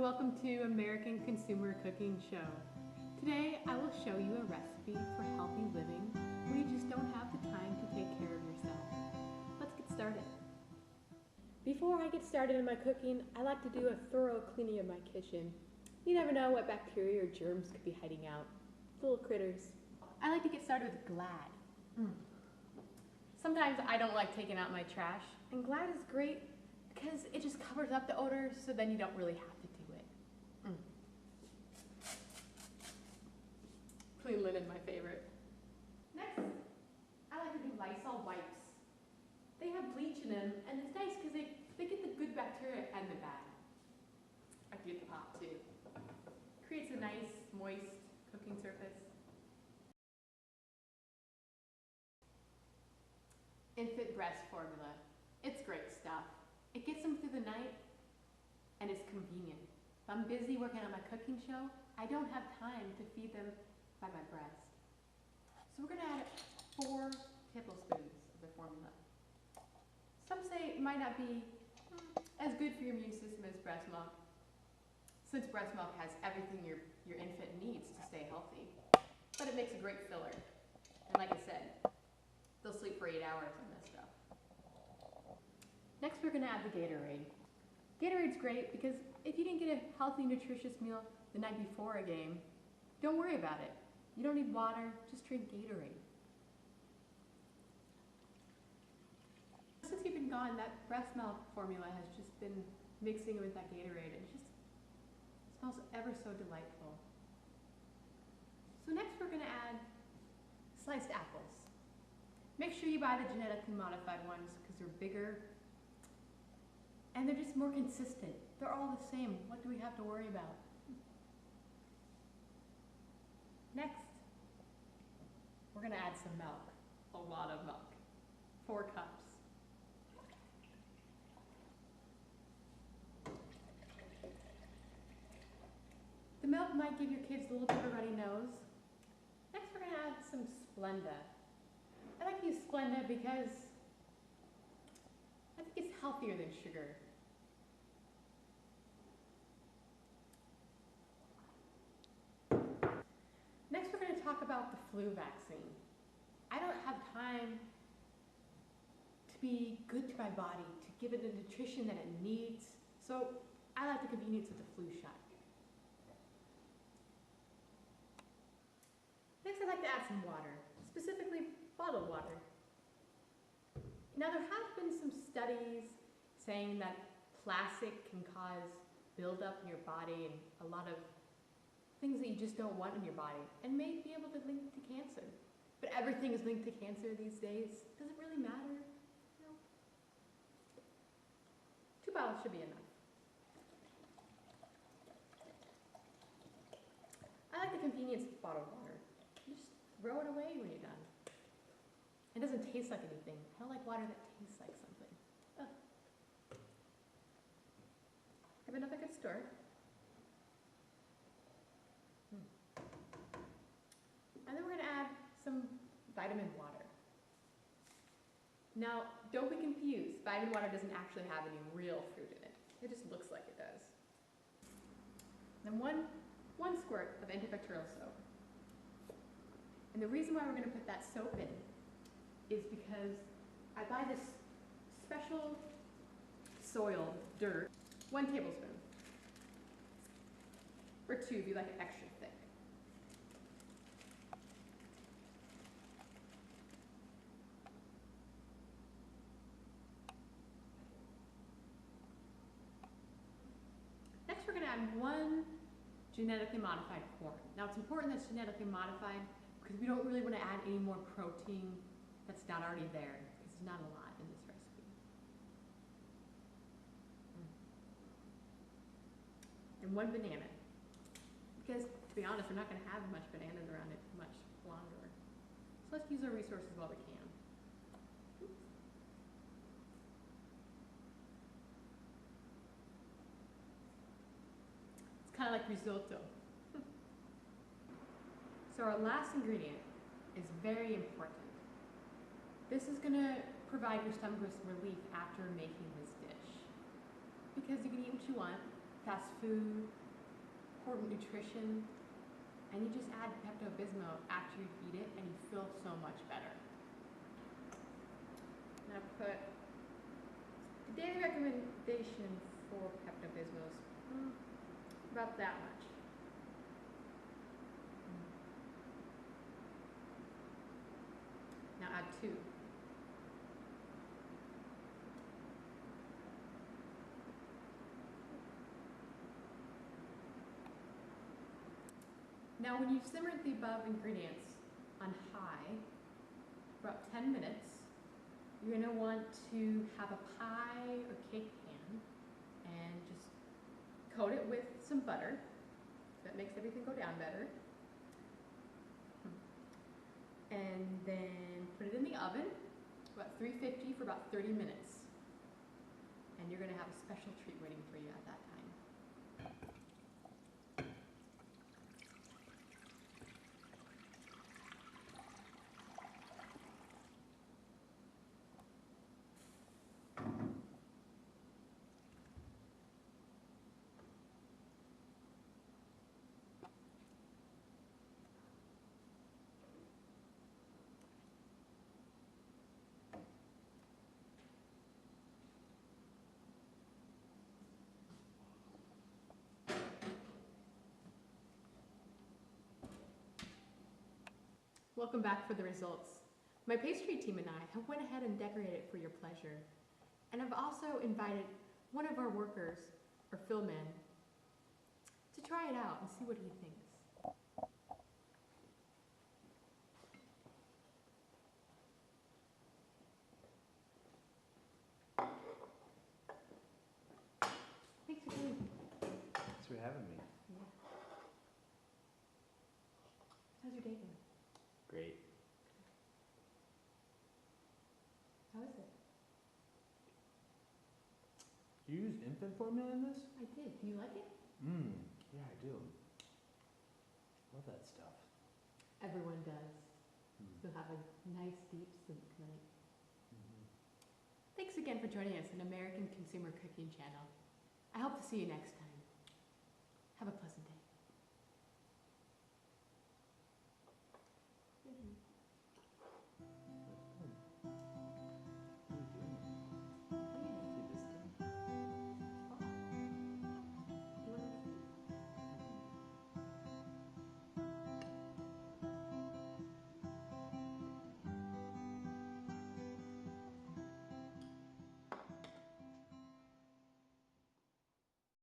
welcome to American Consumer Cooking Show. Today I will show you a recipe for healthy living where you just don't have the time to take care of yourself. Let's get started. Before I get started in my cooking, I like to do a thorough cleaning of my kitchen. You never know what bacteria or germs could be hiding out. Little critters. I like to get started with Glad. Sometimes I don't like taking out my trash, and Glad is great because it just covers up the odor, so then you don't really have to do it. Clean linen, my favorite. Next, I like to do Lysol wipes. They have bleach in them, and it's nice because they get the good bacteria and the bad. I can get the pop too. Creates a nice, moist cooking surface. Infant breast formula. It's great stuff. It gets them through the night, and it's convenient. If I'm busy working on my cooking show, I don't have time to feed them by my breast. So we're gonna add 4 tablespoons of the formula. Some say it might not be as good for your immune system as breast milk, since breast milk has everything your infant needs to stay healthy. But it makes a great filler. And like I said, they'll sleep for 8 hours on this stuff. Next, we're gonna add the Gatorade. Gatorade's great because if you didn't get a healthy, nutritious meal the night before a game, don't worry about it. You don't need water, just drink Gatorade. Since you've been gone, that breast milk formula has just been mixing with that Gatorade. It just smells ever so delightful. So next we're gonna add sliced apples. Make sure you buy the genetically modified ones because they're bigger and they're just more consistent. They're all the same. What do we have to worry about? Next, we're gonna add some milk. A lot of milk. 4 cups. The milk might give your kids a little bit of a runny nose. Next, we're gonna add some Splenda. I like to use Splenda because I think it's healthier than sugar. Next, we're going to talk about the flu vaccine. I don't have time to be good to my body, to give it the nutrition that it needs, so I like the convenience of the flu shot. Next, I'd like to add some water, specifically bottled water. Now, there have been some studies saying that plastic can cause buildup in your body and a lot of things that you just don't want in your body and may be able to link to cancer. But everything is linked to cancer these days. Does it really matter? No. 2 bottles should be enough. I like the convenience of bottled water. You just throw it away when you're done. It doesn't taste like anything. I don't like water that tastes like something. Ugh. Have another good start. And then we're gonna add some vitamin water. Now, don't be confused. Vitamin water doesn't actually have any real fruit in it. It just looks like it does. Then one squirt of antibacterial soap. And the reason why we're gonna put that soap in is because I buy this special soil dirt, 1 tablespoon. Or 2 if you like it extra thick. Next, we're gonna add 1 genetically modified corn. Now, it's important that it's genetically modified because we don't really want to add any more protein that's not already there, because there's not a lot in this recipe. And 1 banana, because to be honest, we're not going to have much bananas around it much longer. So let's use our resources while we can. It's kind of like risotto. So our last ingredient is very important. This is going to provide your stomach with some relief after making this dish. Because you can eat what you want, fast food, poor nutrition, and you just add Pepto-Bismol after you eat it and you feel so much better. Now put the daily recommendation for Pepto-Bismol is about that much. Now add 2. Now when you've simmered the above ingredients on high for about 10 minutes, you're going to want to have a pie or cake pan and just coat it with some butter. That makes everything go down better. And then put it in the oven, about 350 for about 30 minutes. And you're going to have a special treat waiting for you at that time. Welcome back for the results. My pastry team and I have went ahead and decorated it for your pleasure. And I've also invited one of our workers, or Philman, to try it out and see what he thinks. Thanks for coming. Thanks for having me. Yeah. How's your day going? Great. How is it? You used infant formula in this? I did. Do you like it? Yeah, I do. Love that stuff. Everyone does. You'll have a nice deep sleep tonight. Thanks again for joining us on American Consumer Cooking Channel. I hope to see you next time.